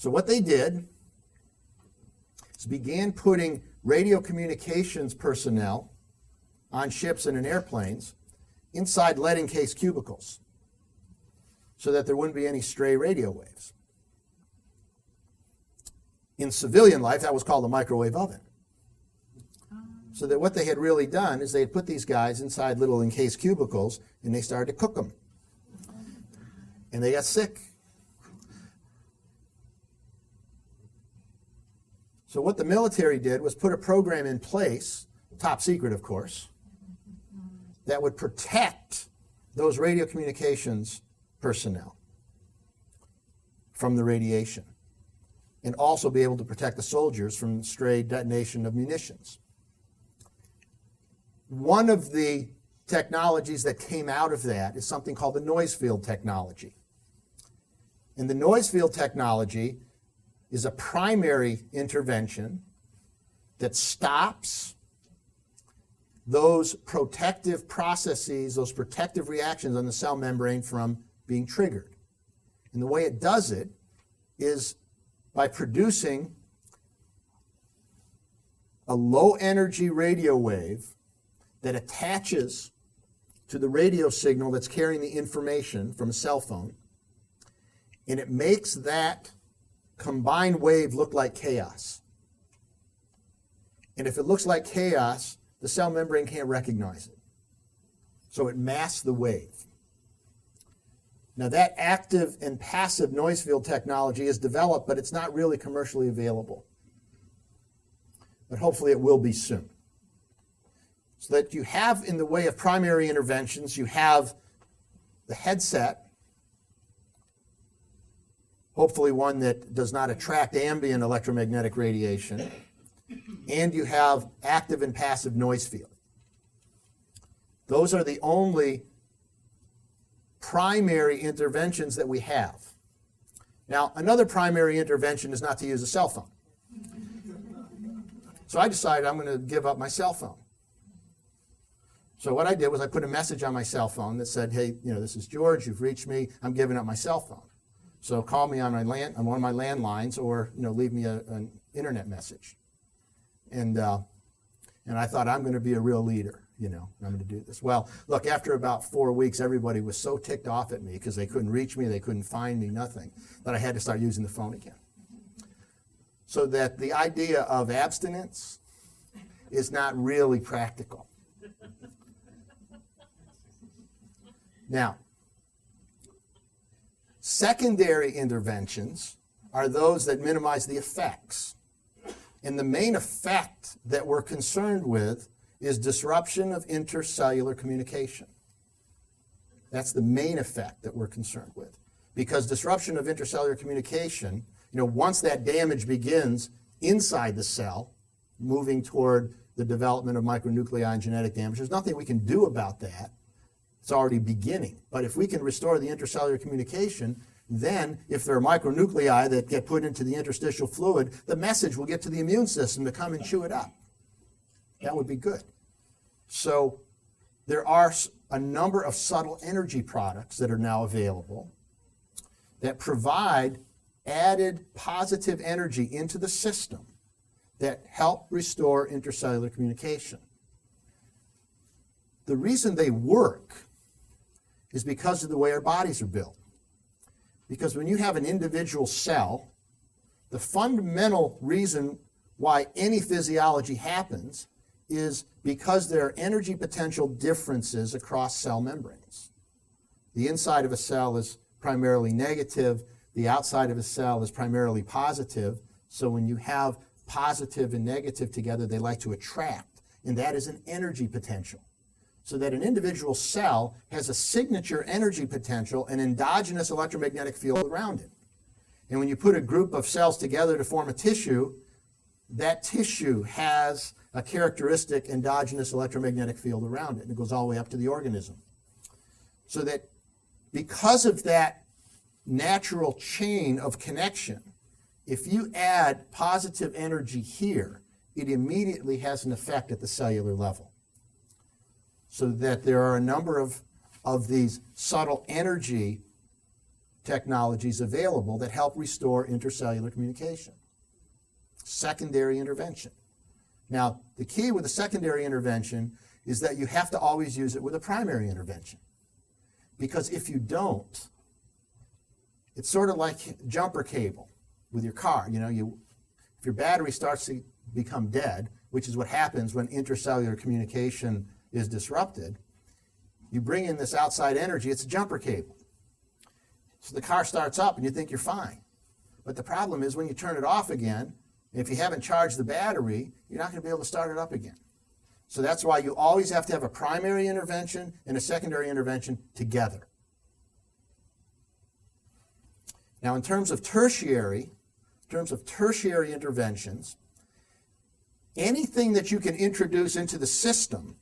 So what they did is began putting radio communications personnel on ships and in airplanes inside lead-encased cubicles so that there wouldn't be any stray radio waves. In civilian life, that was called a microwave oven. So that what they had really done is they had put these guys inside little encased cubicles and they started to cook them. And they got sick. So what the military did was put a program in place, top secret of course, that would protect those radio communications personnel from the radiation and also be able to protect the soldiers from stray detonation of munitions. One of the technologies that came out of that is something called the noise field technology. And the noise field technology is a primary intervention that stops those protective processes, those protective reactions on the cell membrane from being triggered. And the way it does it is by producing a low energy radio wave that attaches to the radio signal that's carrying the information from a cell phone, and it makes that combined wave look like chaos. And if it looks like chaos, the cell membrane can't recognize it. So it masks the wave. Now that active and passive noise field technology is developed, but it's not really commercially available. But hopefully it will be soon. So that you have, in the way of primary interventions, you have the headset, hopefully one that does not attract ambient electromagnetic radiation, and you have active and passive noise field. Those are the only primary interventions that we have. Now, another primary intervention is not to use a cell phone. So I decided I'm going to give up my cell phone. So what I did was I put a message on my cell phone that said, hey, this is George, you've reached me, I'm giving up my cell phone. So call me on one of my landlines or leave me an internet message. And I thought, I'm going to be a real leader, I'm going to do this. Well, look, after about 4 weeks, everybody was so ticked off at me because they couldn't reach me, they couldn't find me, nothing, that I had to start using the phone again. So that the idea of abstinence is not really practical. Now, secondary interventions are those that minimize the effects. And the main effect that we're concerned with is disruption of intercellular communication. That's the main effect that we're concerned with. Because disruption of intercellular communication, once that damage begins inside the cell, moving toward the development of micronuclei and genetic damage, there's nothing we can do about that. It's already beginning. But if we can restore the intercellular communication, then if there are micronuclei that get put into the interstitial fluid, the message will get to the immune system to come and chew it up. That would be good. So there are a number of subtle energy products that are now available that provide added positive energy into the system that help restore intercellular communication. The reason they work is because of the way our bodies are built. Because when you have an individual cell, the fundamental reason why any physiology happens is because there are energy potential differences across cell membranes. The inside of a cell is primarily negative, the outside of a cell is primarily positive, so when you have positive and negative together, they like to attract, and that is an energy potential. So that an individual cell has a signature energy potential, an endogenous electromagnetic field around it. And when you put a group of cells together to form a tissue, that tissue has a characteristic endogenous electromagnetic field around it, and it goes all the way up to the organism. So that because of that natural chain of connection, if you add positive energy here, it immediately has an effect at the cellular level. So that there are a number of these subtle energy technologies available that help restore intercellular communication. Secondary intervention. Now, the key with a secondary intervention is that you have to always use it with a primary intervention. Because if you don't, it's sort of like jumper cable with your car. If your battery starts to become dead, which is what happens when intercellular communication is disrupted, you bring in this outside energy, it's a jumper cable. So the car starts up and you think you're fine. But the problem is when you turn it off again, if you haven't charged the battery, you're not going to be able to start it up again. So that's why you always have to have a primary intervention and a secondary intervention together. Now, in terms of tertiary interventions, anything that you can introduce into the system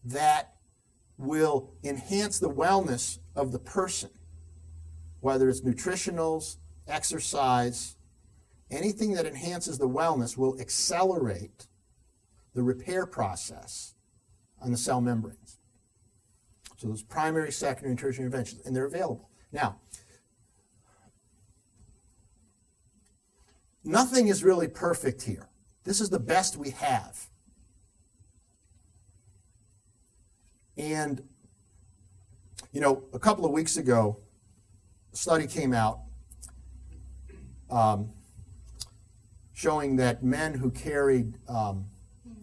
that will enhance the wellness of the person, whether it's nutritionals, exercise, anything that enhances the wellness will accelerate the repair process on the cell membranes. So those primary, secondary, and tertiary interventions, and they're available. Now, nothing is really perfect here. This is the best we have. And, a couple of weeks ago, a study came out showing that men who carried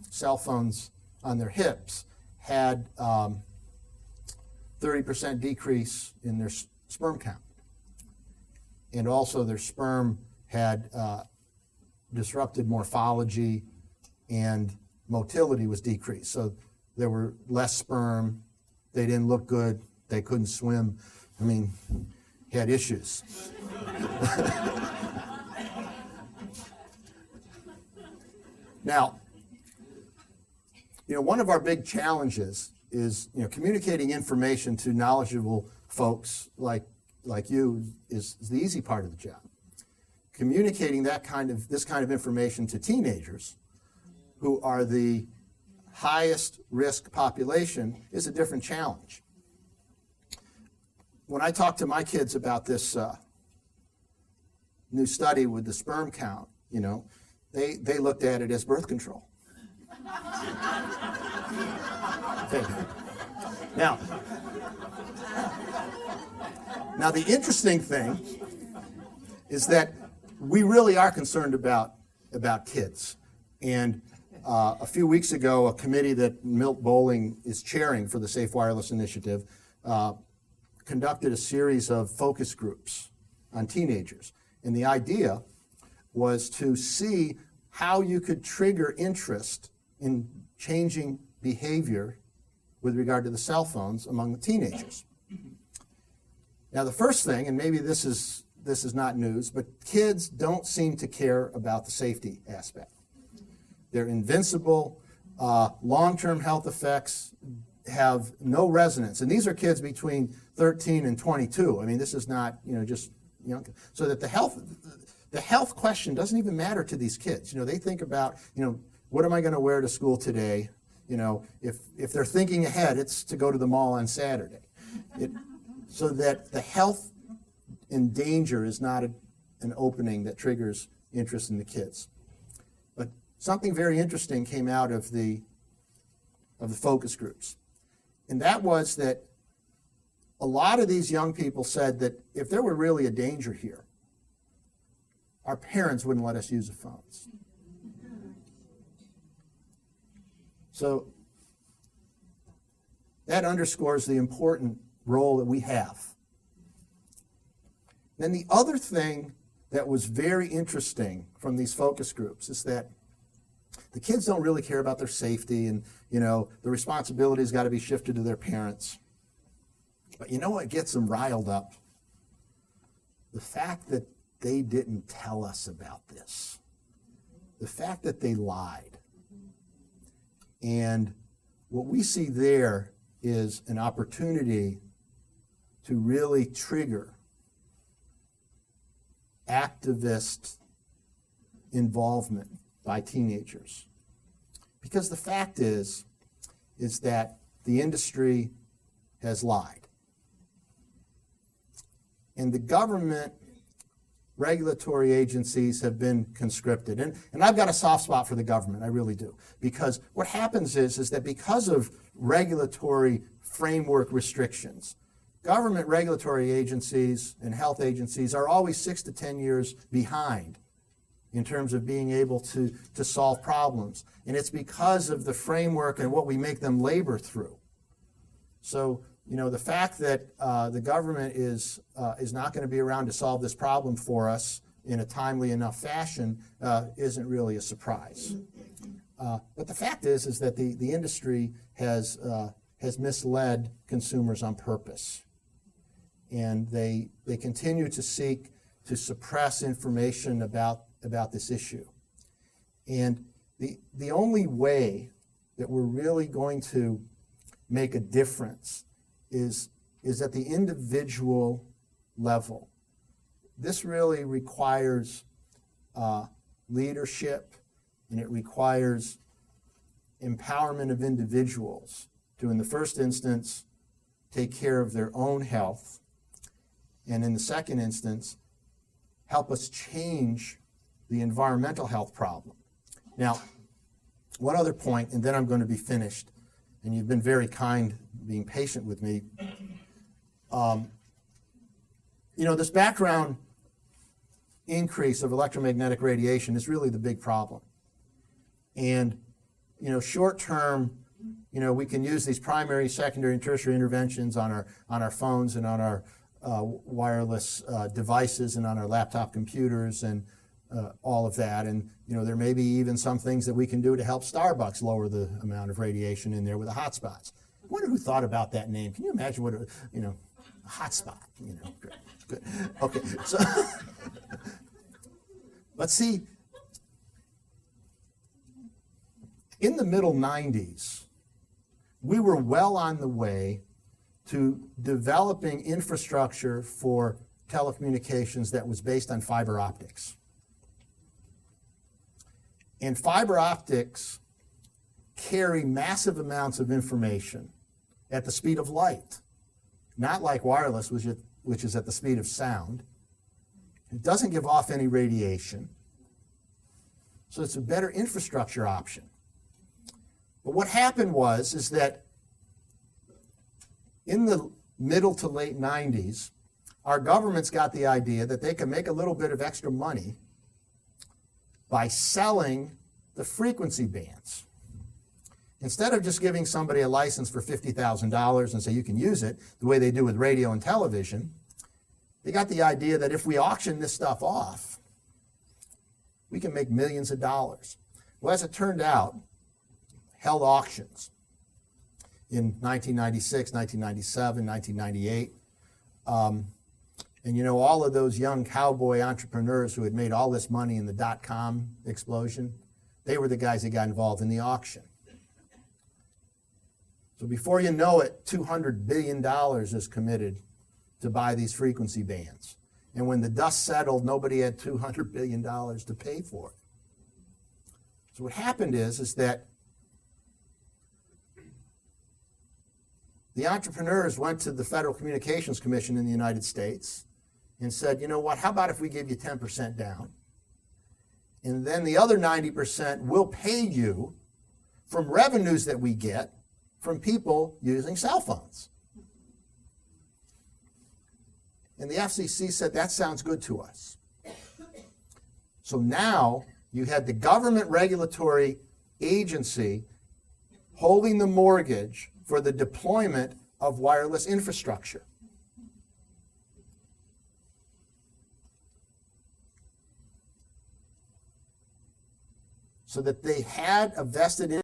cell phones on their hips had 30% decrease in their sperm count. And also their sperm had disrupted morphology and motility was decreased. So there were less sperm, they didn't look good, they couldn't swim. Had issues. Now, one of our big challenges is, communicating information to knowledgeable folks like you is the easy part of the job. Communicating this kind of information to teenagers, who are the highest risk population, is a different challenge. When I talk to my kids about this new study with the sperm count, they looked at it as birth control. Okay. Now, the interesting thing is that we really are concerned about kids. And a few weeks ago, a committee that Milt Bowling is chairing for the Safe Wireless Initiative conducted a series of focus groups on teenagers. And the idea was to see how you could trigger interest in changing behavior with regard to the cell phones among the teenagers. Now, the first thing, and maybe this is not news, but kids don't seem to care about the safety aspect. They're invincible. Long-term health effects have no resonance. And these are kids between 13 and 22. This is not, just young. So that the health question doesn't even matter to these kids. They think about, what am I going to wear to school today? If they're thinking ahead, it's to go to the mall on Saturday. So that the health and danger is not an opening that triggers interest in the kids. But something very interesting came out of the focus groups. And that was that a lot of these young people said that if there were really a danger here, our parents wouldn't let us use the phones. So that underscores the important role that we have. Then the other thing that was very interesting from these focus groups is that the kids don't really care about their safety, and the responsibility's got to be shifted to their parents. But what gets them riled up? The fact that they didn't tell us about this. The fact that they lied. And what we see there is an opportunity to really trigger activist involvement by teenagers. Because the fact is that the industry has lied. And the government regulatory agencies have been conscripted. And I've got a soft spot for the government, I really do. Because what happens is that because of regulatory framework restrictions, government regulatory agencies and health agencies are always 6 to 10 years behind in terms of being able to solve problems. And it's because of the framework and what we make them labor through. So, the fact that the government is not going to be around to solve this problem for us in a timely enough fashion isn't really a surprise. But the fact is that the industry has misled consumers on purpose. And they continue to seek to suppress information about this issue. And the only way that we're really going to make a difference is at the individual level. This really requires leadership, and it requires empowerment of individuals to, in the first instance, take care of their own health, and in the second instance, help us change the environmental health problem. Now, one other point, and then I'm going to be finished, and you've been very kind being patient with me. This background increase of electromagnetic radiation is really the big problem. And, short term, we can use these primary, secondary, and tertiary interventions on our phones and on our wireless devices and on our laptop computers and all of that. And, there may be even some things that we can do to help Starbucks lower the amount of radiation in there with the hotspots. I wonder who thought about that name. Can you imagine what a hotspot, good. Okay, so, but see, in the middle 90s, we were well on the way to developing infrastructure for telecommunications that was based on fiber optics. And fiber optics carry massive amounts of information at the speed of light, not like wireless, which is at the speed of sound. It doesn't give off any radiation, so it's a better infrastructure option. But what happened is that in the middle to late 90s, our governments got the idea that they could make a little bit of extra money by selling the frequency bands. Instead of just giving somebody a license for $50,000 and say you can use it the way they do with radio and television, they got the idea that if we auction this stuff off, we can make millions of dollars. Well, as it turned out, held auctions in 1996, 1997, 1998. And all of those young cowboy entrepreneurs who had made all this money in the dot-com explosion, they were the guys that got involved in the auction. So before you know it, $200 billion is committed to buy these frequency bands. And when the dust settled, nobody had $200 billion to pay for it. So what happened is that the entrepreneurs went to the Federal Communications Commission in the United States and said, you know what, how about if we give you 10% down? And then the other 90% will pay you from revenues that we get from people using cell phones. And the FCC said, that sounds good to us. So now you had the government regulatory agency holding the mortgage for the deployment of wireless infrastructure. So that they had a vested